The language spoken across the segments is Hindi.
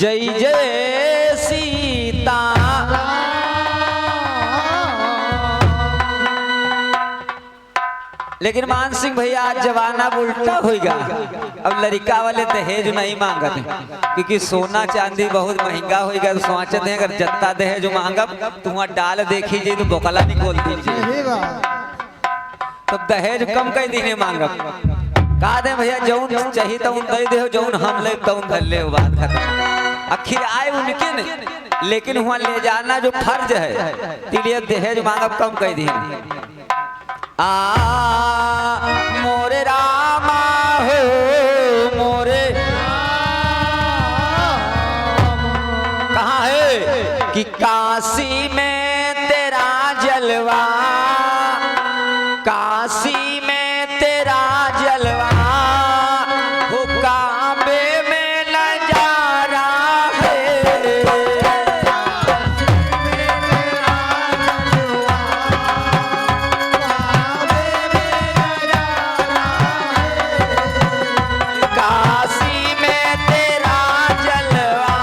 जय जय सीता। लेकिन मान सिंह भैया आज जमाना उल्टा होगा। अब लड़का वाले दहेज नहीं मांगत क्योंकि सोना चांदी बहुत महंगा होगा। तो सोचते हैं अगर जत्ता दहेज मांगब तो वहाँ डाल देखीजिए तो बोकला निकोल दीजिए। तो दहेज कम कई दिन मांगब कहा दे भैया जौन चाहिए तो दे दे जौन हम ले तौन धर ले बात खत्म। आखिर आए उनके ने लेकिन वहाँ ले जाना जो फर्ज है इसलिए दहेज मांगब कम कई दिन। मोरे रामा हो मोरे कहाँ है कि काशी में तेरा जलवा, काशी में तेरा जलवा हो काबे में नजारा है। काशी में तेरा जलवा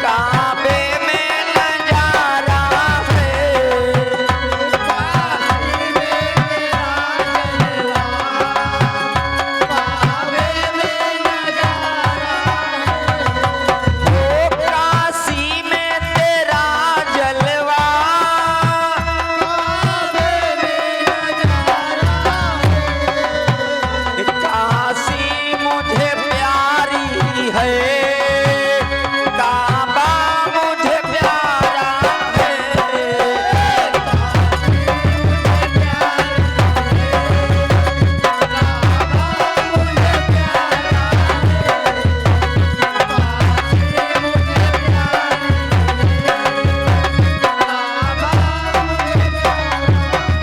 काबे में नजारा काशी में तेरा जलवा काशी मुझे प्यारी है, काबा मुझे प्यारा है।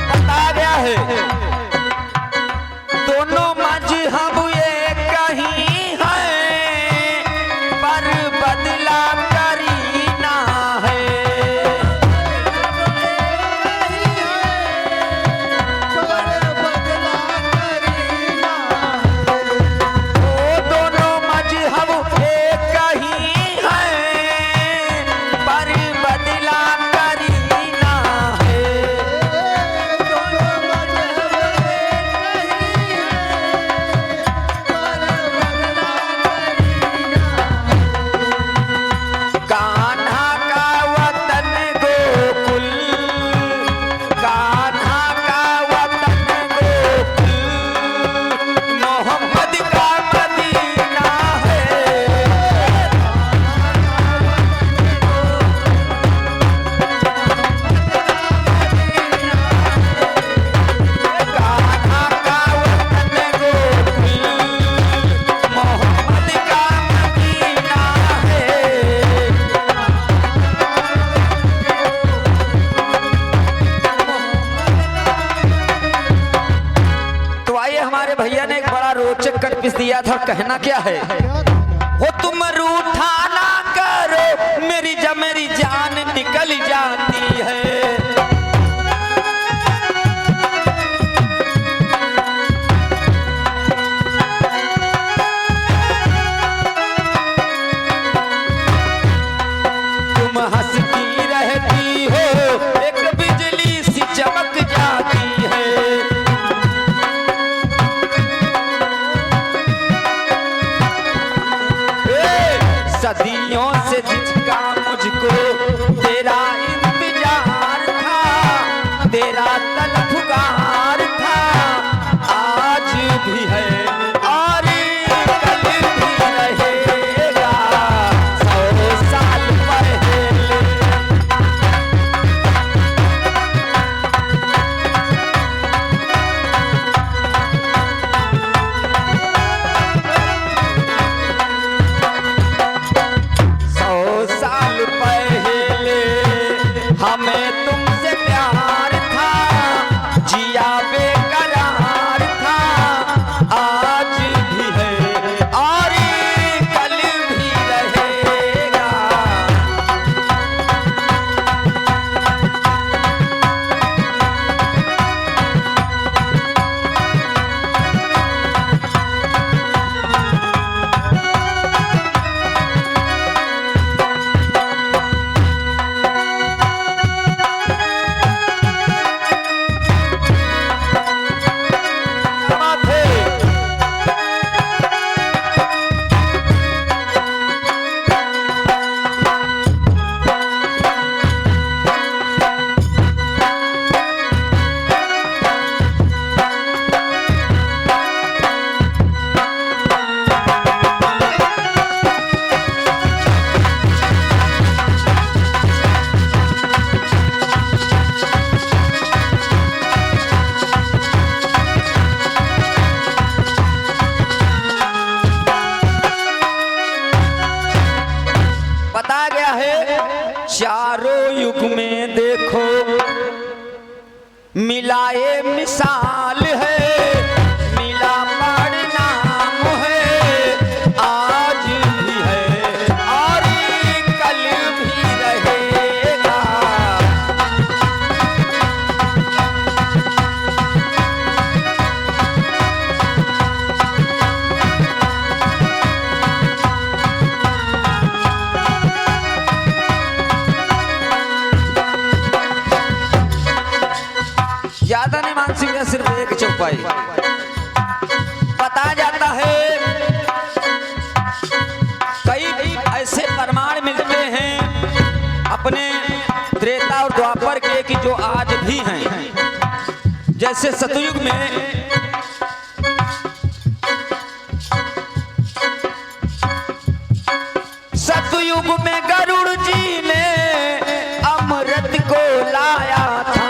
बता गया है दोनों मजहब ये कहीं है पर बदला करीना है। वो दोनों मजहब ये कहीं है पर बदला करीना है। कान्हा का वतन गोकुल, कान्हा का वतन गोकुल, मोहम्मद का मदीना है। कान्हा का वतन गोकुल, मोहम्मद का मदीना है। तो आइए हमारे भैया ने एक बड़ा रोचक कट पीस दिया था। कहना क्या है हो तुम रूठा ना करो मेरी जान निकल जाती है। तुम हंसती रहती हो एक बिजली सी चमक जाती है। सदियों से जिसका मुझको तेरा इंतजार था, तेरा तलपुकार था, आज भी है और कल भी रहेगा 100 साल पहले। सौ साल चारों युग में देखो मिलाए मिसाल है, मिला परिणाम है, आज भी है और कल भी रहेगा। ज्यादा नहीं मान सकते, सिर्फ एक चौपाई बताया जाता है। कई ऐसे प्रमाण मिलते हैं अपने त्रेता और द्वापर के कि जो आज भी हैं। जैसे सतयुग में गरुड़ जी ने अमृत को लाया था।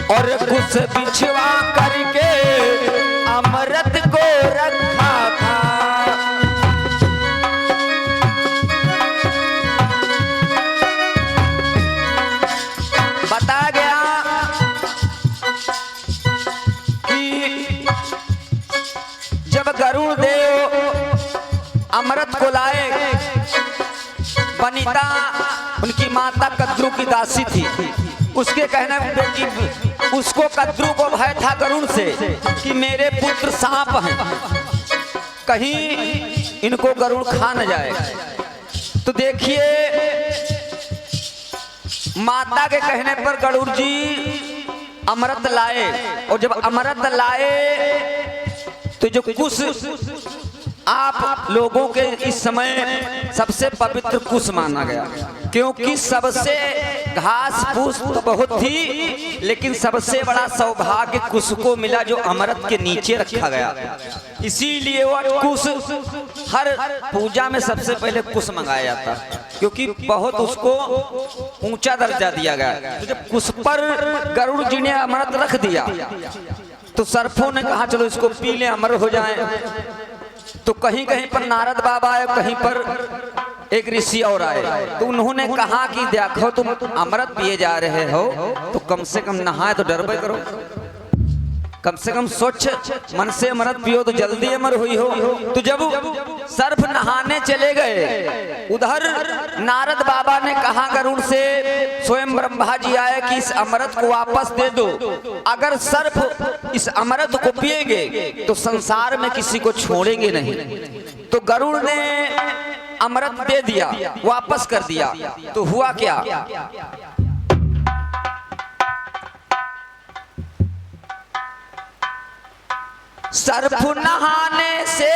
और कुछ बिछवा करके अमृत को रखा था। बताया गया कि जब गरुड़ देव अमृत को लाए, वनिता उनकी माता कद्रू की दासी थी। उसके कहने पे कि उसको कद्रू को भय था गरुड़ से कि मेरे पुत्र सांप हैं, कहीं इनको गरुड़ खा न जाए। तो देखिए माता के कहने पर गरुड़ जी अमृत लाए, और जब अमृत लाए तो जो कुश आप लोगों के इस समय सबसे पवित्र कुश माना गया, क्योंकि सबसे घास फूस तो बहुत थी, लेकिन सबसे बड़ा सौभाग्य कुश को मिला जो अमृत के नीचे रखा गया। इसीलिए वह कुश हर पूजा में सबसे पहले कुश मंगाया जाता, क्योंकि बहुत उसको ऊंचा दर्जा दिया गया। तो जब कुश पर गरुड़ जी ने अमृत रख दिया तो सर्पों ने कहा चलो इसको पी ले, अमर हो जाए। तो कहीं कहीं पर नारद बाबा आए, कहीं पर एक ऋषि और आए, तो उन्होंने कहा कि देखो तुम अमृत पिए जा रहे हो तो कम से कम नहाए तो डरबे करो, कम से कम स्वच्छ मन से अमृत पियो तो जल्दी अमर हुई हो। तो जब सर्प नहाने चले गए, उधर नारद बाबा ने कहा गरुड़ से, स्वयं ब्रह्मा जी आए कि इस अमृत को वापस दे दो। अगर सर्प इस अमृत को पिएंगे तो संसार में किसी को छोड़ेंगे नहीं। तो गरुड़ ने अमृत दे दिया, वापस कर दिया। तो हुआ क्या, सर्प नहाने से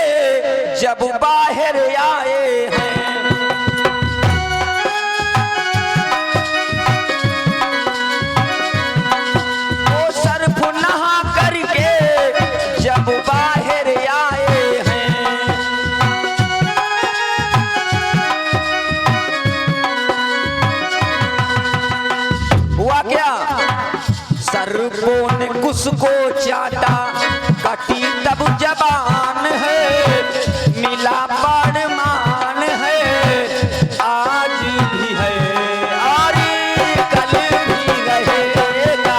जब बाहर आए हैं, वो सर्प नहा करके जब बाहर आए हैं, हुआ क्या, सर्पों ने कुश को चाटा, कटी तब जबान है, मिला परमान है, आज भी है और कल भी रहेगा।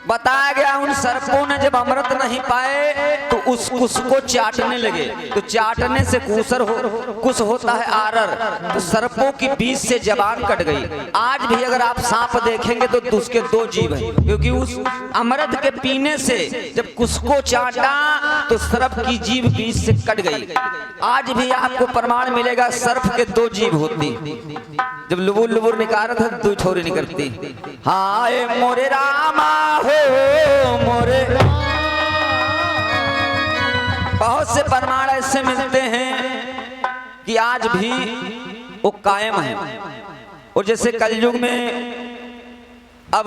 बताया गया उन सर्पों ने जब अमृत नहीं पाए तो उस कुश को चाटने लगे। तो चाटने से कुश होता है आरर, तो सर्पों की बीच से जबान कट गई। आज भी अगर आप सांप देखेंगे तो उसके दो जीभ हैं, क्योंकि उस अमृत के पीने से जब कुश को चाटा तो सर्प की जीभ बीच से कट गई। आज भी आपको प्रमाण मिलेगा सर्प के दो जीभ होती, जब लुबुर लुबुर निकारत है दो छोरी निकलती। हाय मोरे रामा हो मोरे, बहुत से प्रमाण ऐसे मिलते हैं कि आज भी वो कायम है। और जैसे कलयुग में अब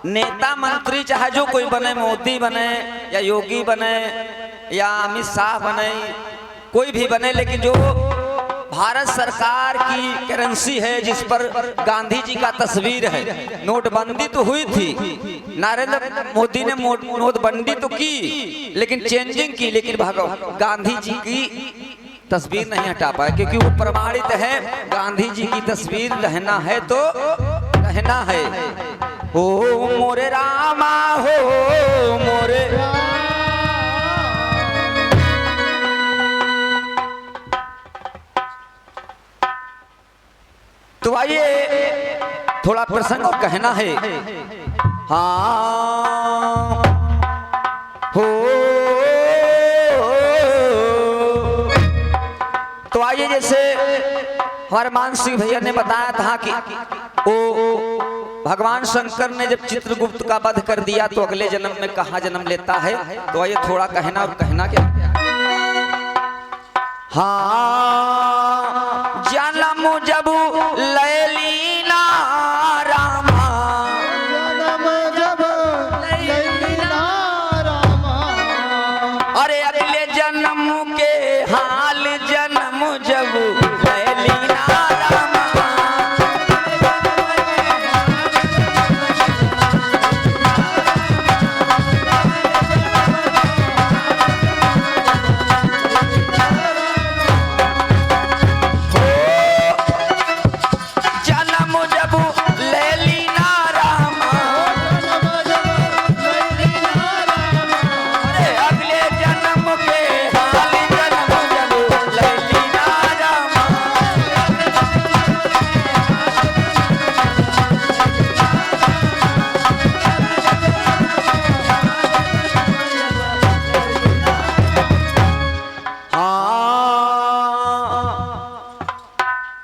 नेता मंत्री चाहे जो कोई बने, मोदी बने या योगी बने या अमित शाह बने, कोई भी बने, लेकिन जो भारत सरकार की करेंसी है जिस पर गांधी जी का तस्वीर है। नोटबंदी तो हुई थी, नरेंद्र मोदी ने नोटबंदी तो की लेकिन चेंजिंग की, लेकिन गांधी जी की तस्वीर नहीं हटा पाए, क्योंकि वो प्रमाणित है गांधी जी की तस्वीर रहना है तो रहना है। हो मोरे रामा हो मोरे, तो आइए थोड़ा प्रसंग और कहना है। हाँ हो, तो आइए जैसे हमारे मान सिंह भैया ने बताया था कि ओ भगवान शंकर ने जब चित्रगुप्त का वध कर दिया तो अगले जन्म में कहाँ जन्म लेता है। तो आइए थोड़ा कहना, और कहना क्या, हाँ जन्म जब लैलीना रामा, जन्म जब लैलीना रामा, अरे अगले जन्म के हाल जन्म जब लैलीना रामा,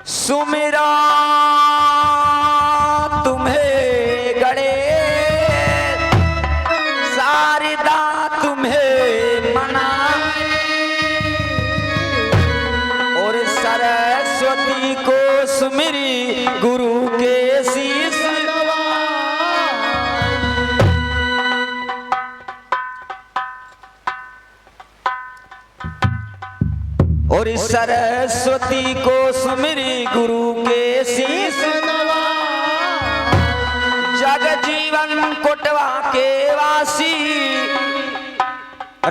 सुमिरा तुम्हें गणेश, शारदा तुम्हें मनाए, और सरस्वती को सुमिरी गुरु के शीश और सरस्वती को सुमिरी गुरु के शीश, जग जीवन कोटवा के वासी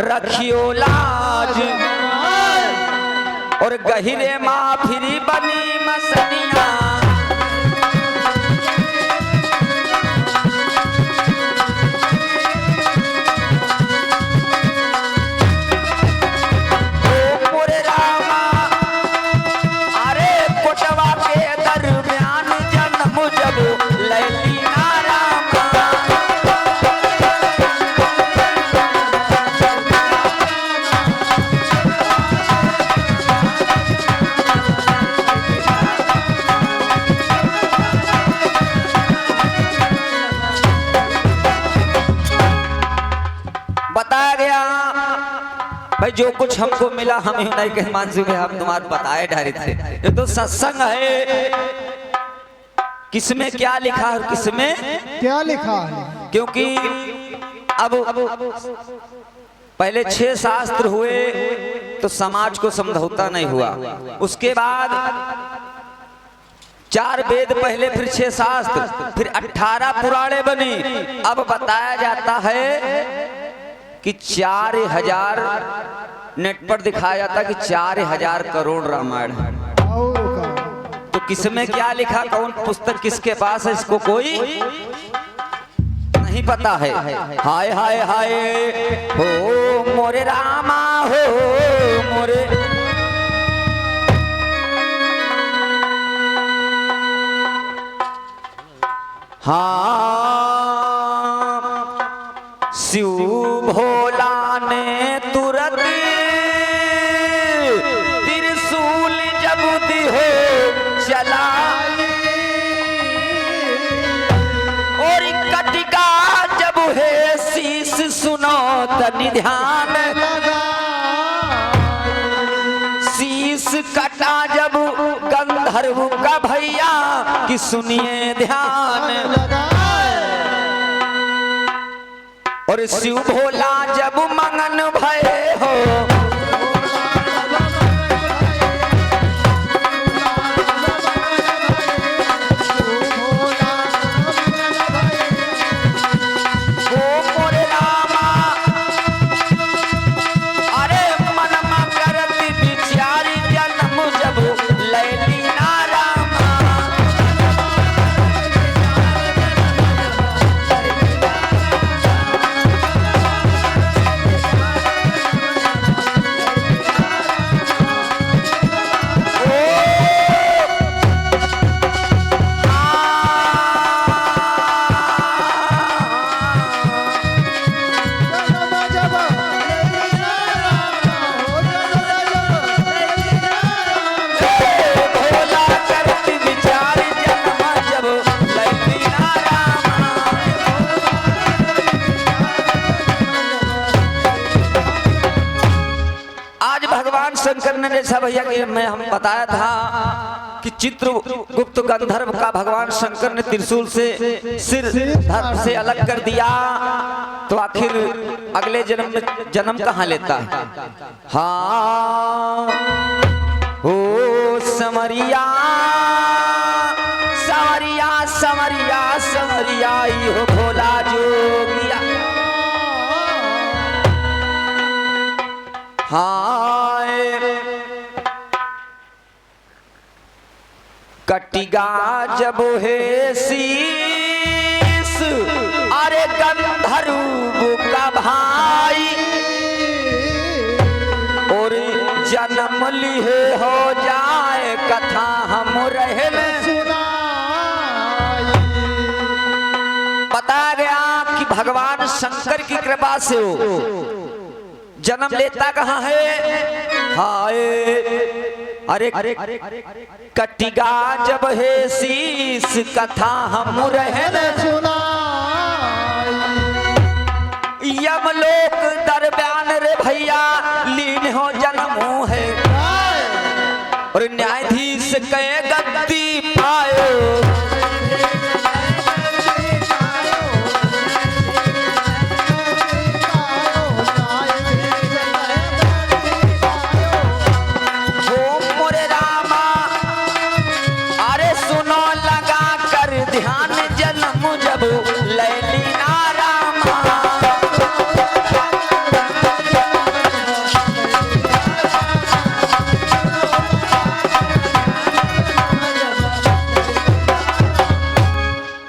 रखियो लाज, और गहिरे माँ फिरी बनी मसनिया, बताया गया भाई जो कुछ हमको मिला हम ही नहीं कह मानसू के हम तुम्हारे बताए डायरेक्ट थे। ये तो सत्संग है, किसमें क्या लिखा है और किसमें क्या लिखा है, क्योंकि अब पहले 6 शास्त्र हुए तो समाज को समझौता नहीं हुआ, उसके बाद 4 वेद पहले, फिर 6 शास्त्र, फिर 18 पुराणे बनी। अब बताया जाता है कि 4000 नेट पर दिखाया जाता कि 4000 करोड़ रामायण है। और का तो किसमें क्या लिखा, कौन पुस्तक किसके पास है, इसको कोई नहीं पता है। हाय हाय हाय हो मोरे रामा हो मोरे हाँ शिव भोला ने तुरंत त्रिशूल जब दिहो चलाई और कटिका जब है शीश सुनो तनि ध्यान शीश कटा जब गंधर्व का भैया कि सुनिए ध्यान और शिव भोला जब मंगन भय हो शंकर ने जैसा भैया कि मैं हम बताया था कि चित्रगुप्त गंधर्व का भगवान शंकर ने त्रिशूल से सिर धड़ से अलग कर दिया तो आखिर अगले जन्म में जन्म कहाँ लेता है। हाँ ओ समरिया समरिया समरिया समरिया हो भोला जोगिया हाँ कटिगा जब है शीस अरे गंधर्व का भाई और जन्म लिए हो जाए कथा हम रहे बताया गया कि भगवान शंकर की कृपा से हो जन्म लेता कहाँ है। हाय अरे कटिगा जब है शीस कथा हम रहे यमलोक दरम्यान रे भैया लीन हो जन्म है और न्यायाधीश के गद्दी पायो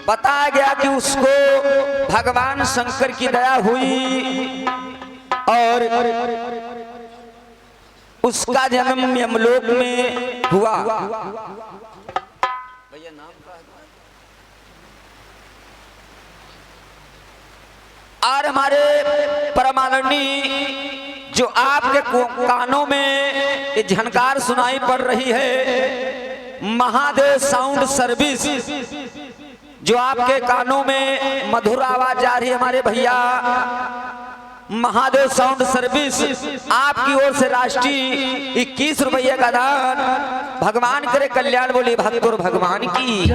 बताया गया कि उसको भगवान शंकर की दया हुई और उसका जन्म यमलोक में हुआ। और हमारे परमानंदी जो आपके कानों में ये झनकार सुनाई पड़ रही है महादेव साउंड सर्विस जो आपके कानों में मधुर आवाज जा रही है हमारे भैया महादेव साउंड सर्विस आपकी ओर से राष्ट्रीय 21 रुपये का दान भगवान करे कल्याण बोली भक्त और भगवान की।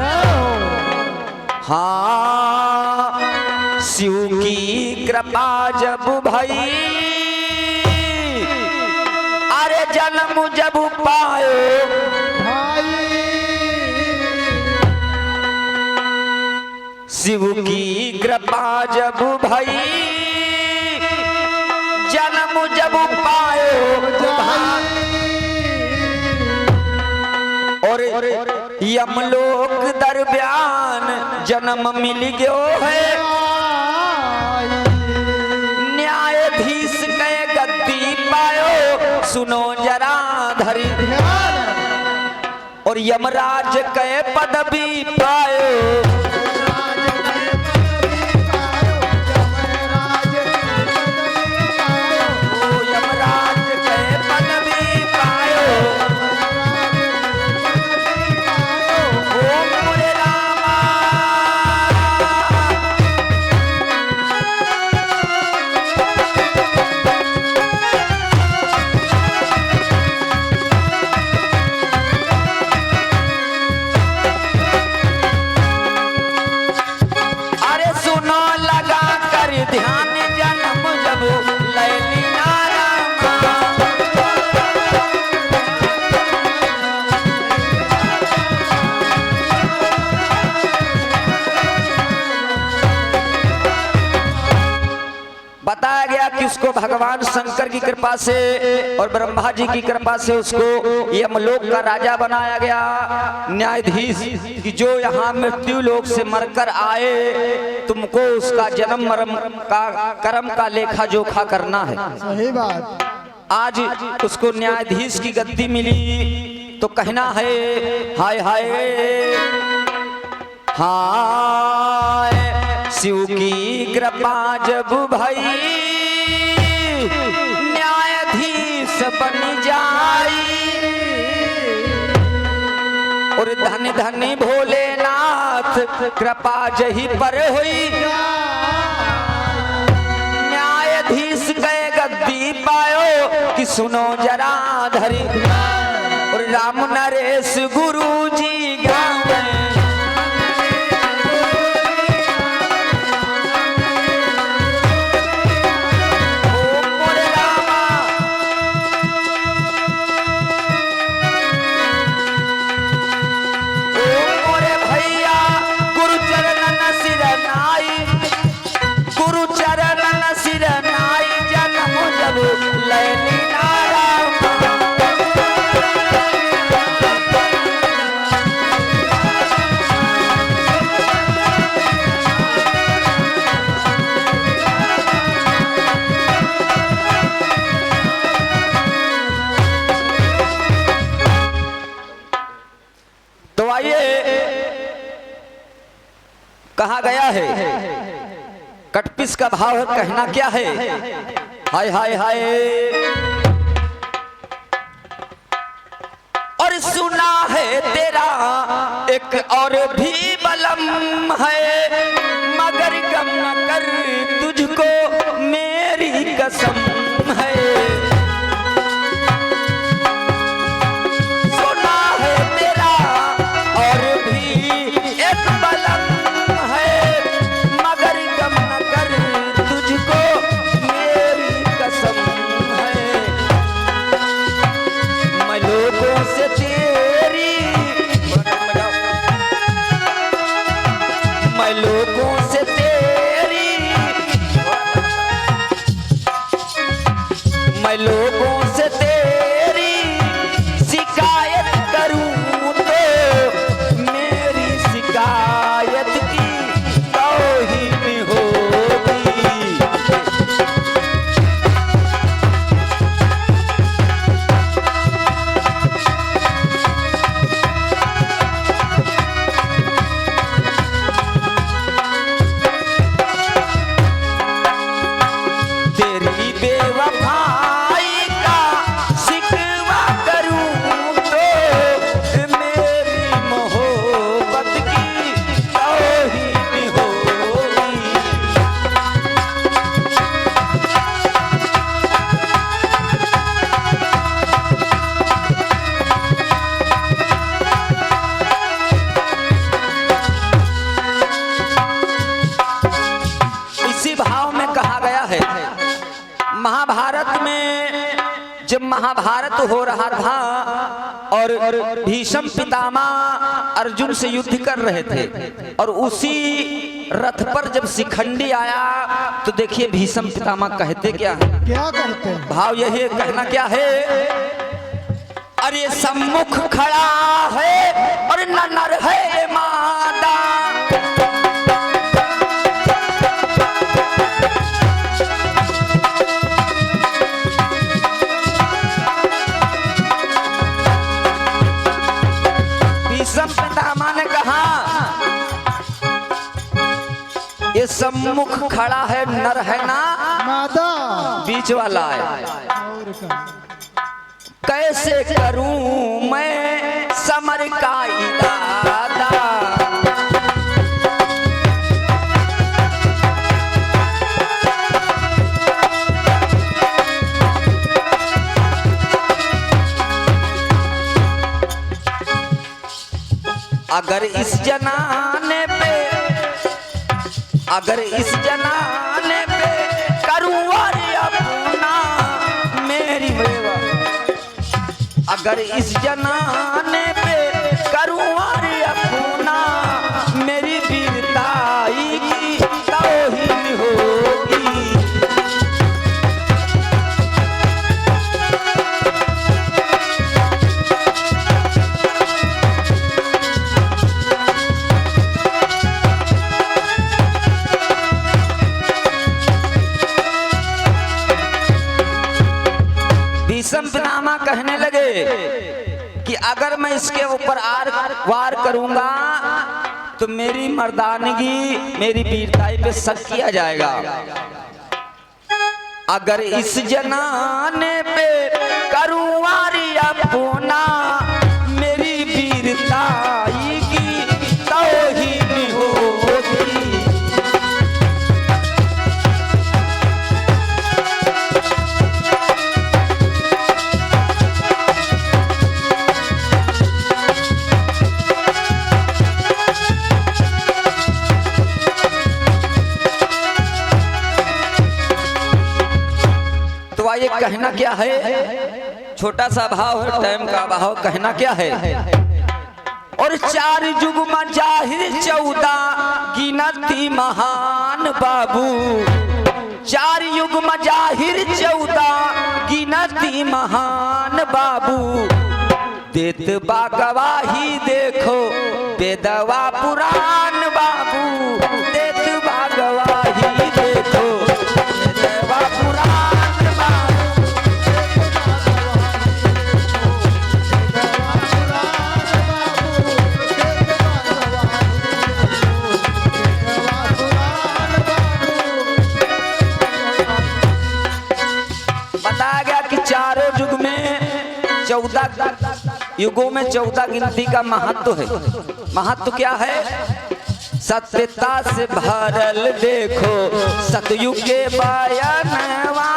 हाँ शिव की कृपा जब भई अरे जन्म जब पायो शिव की कृपा जब भई जन्म जब पायो और यमलोक दरम्यान जन्म मिल गयो है सुनो जरा धरी और यमराज के पदवी पायो ध्यान जन्म जब लैली नारामा बताया गया कि उसको भगवान शंकर की कृपा से और ब्रह्मा जी की कृपा से उसको यमलोक का राजा बनाया गया, न्यायाधीश कि जो यहाँ मृत्यु लोक से मरकर आए तुमको उसका जन्म मरण का कर्म का लेखा जोखा करना है। सही बात। आज उसको न्यायाधीश की गद्दी मिली तो कहना है हाय हाय हाय शिव की कृपा जब भई न्यायाधीश बन जाई और धन धन भोलेनाथ कृपा जही पर हुई न्यायाधीश गए गद्दी पायो कि सुनो जरा धरी और राम नरेश गुरु जी गावे कहा गया है कटपिस का भाव कहना क्या है हाय हाय हाय और सुना है तेरा एक और भी बलम है मगर गम न कर तुझको मेरी कसम है सुना है तेरा और भी एक बलम लोगों से तेरी मैं लोगों से तेरी शिकायत करूं तो मेरी शिकायत की तौहीन होगी महाभारत में जब महाभारत हो रहा था और भीष्म पितामह अर्जुन से युद्ध कर रहे थे और उसी रथ पर जब शिखंडी आया तो देखिए भीष्म पितामह कहते क्या कहते हैं भाव यही कहना क्या है अरे सम्मुख खड़ा है और न नर है मादा भीष्म पितामह ने कहा ये सम्मुख खड़ा है नर है ना मादा बीच वाला है, और का कैसे करूं मैं समर का इरादा। अगर इस जनाने पे करूं वारी अपना मेरी बेवा, अगर इस जनाने पे करूं वारी अपना मेरी वीरताई की तौहीन होगी। भीष्म पितामह कहने लगे कि अगर मैं इसके ऊपर वार करूंगा तो मेरी मर्दानगी मेरी वीरताई पे शक किया जाएगा। अगर इस जनाने पे करूं वारी अपना मेरी वीरताई की तौहीन होगी। ये कहना क्या है, छोटा सा भाव है, टाइम का भाव, कहना क्या है। और 4 युग में जाहिर 14 गिनती महान बाबू, 4 युग में जाहिर 14 गिनती महान बाबू, देत बा गवाही देखो बेदवा पुराण बाबू, देत बा गवाही देखो बेदवा पुराण। बताया गया कि चारों युग में 14 युगों में 14 गिनती का महत्व है। महत्व क्या है? सत्यता से भरल देखो सतयुग के बयानवा,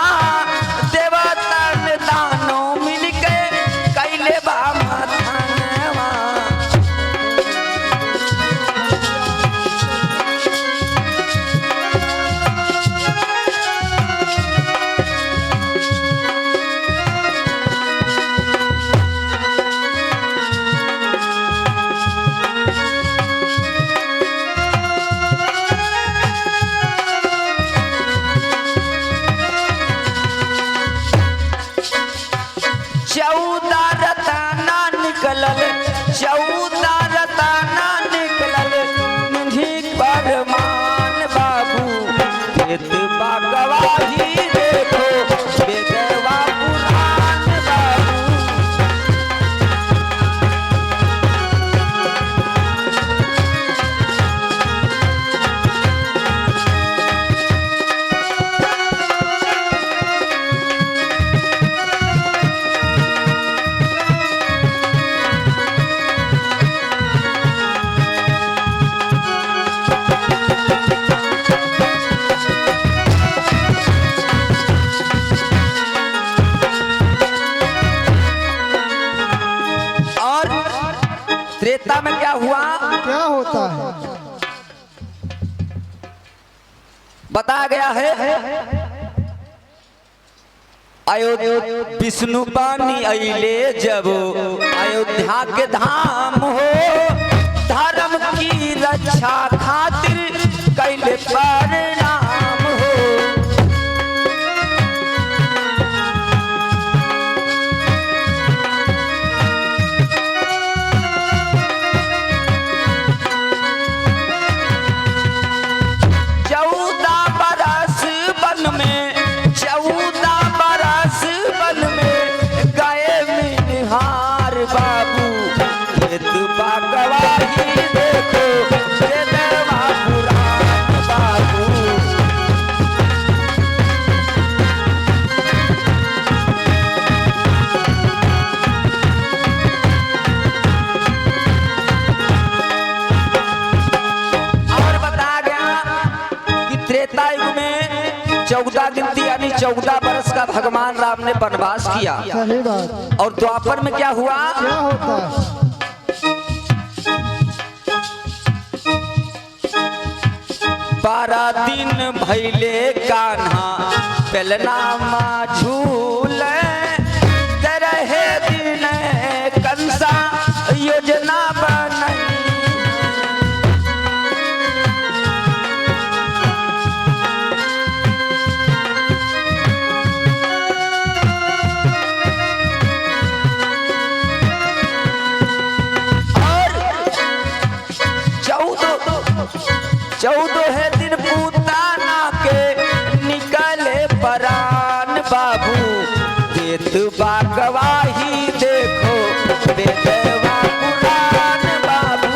देवतन दानों मिलके कैले बा मथनवा। त्रेता में क्या हुआ? क्या होता है? बताया गया है अयोध्या विष्णु पानी अइले जब अयोध्या के धाम हो, धर्म की रक्षा खातिर कैले परिणाम हो। बाबू गवाही देखो वेदवा पुराण बाबू। और बता गया कि त्रेता युग में 14 गिनती यानी 14 वर्ष का भगवान राम ने वनवास किया। सही बात। और द्वापर में क्या हुआ? क्या होता है? 12 दिन भैले कान्हा बेलना झूले तरहे दिन कंसा योजना बनई। चौदह दिन पूताना के निकले परान बाबू। देत बा गवाही देखो वेदवा पुराण बाबू।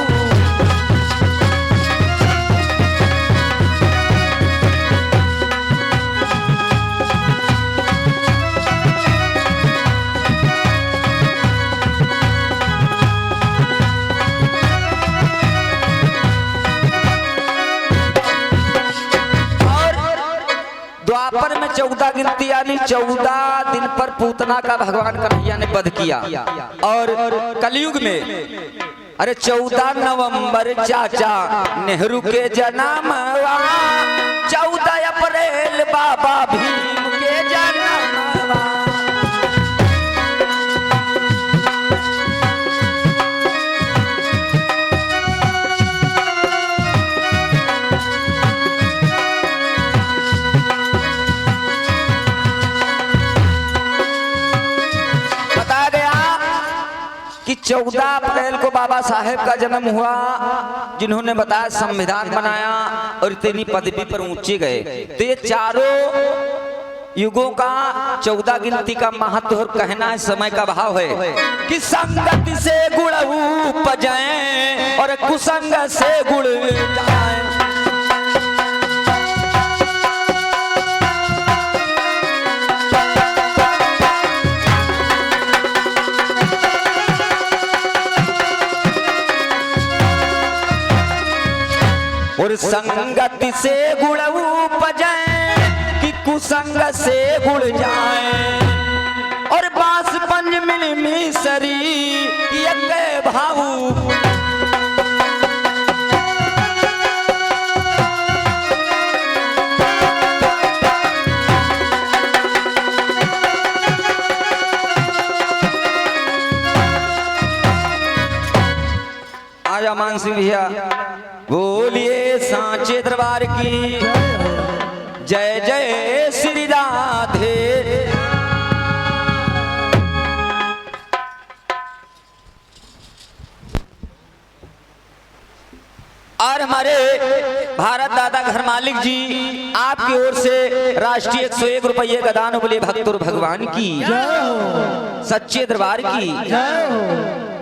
द्वापर में 14 गिनती यानी 14 दिन पर पूतना का भगवान कन्हैया ने वध किया। और कलयुग में अरे 14 नवंबर चाचा नेहरू के जन्म, 14 अप्रैल बाबा भीम के जन्म। कि 14 अप्रैल को बाबा साहेब का जन्म हुआ, जिन्होंने बताया संविधान बनाया और इतनी पदवी पर ऊंचे गए। तो ये चारों युगों का 14 गिनती का महत्व और कहना है समय का भाव है कि संगति से गुण उपजे और कुसंग से गुण जाए। और संगति से गुण उपजे कि कुसंग से गुण जाए। और बांस पंज मिल मिसरी एक भाऊ। आजा मान सिंह भैया बोलिए सांचे दरबार की जय जय श्री राधे। और हमारे भारत दादा घर मालिक जी आपकी ओर से राष्ट्रीय 101 रुपये का दान बोले भक्त और भगवान की जय हो। सच्चे दरबार की जय हो।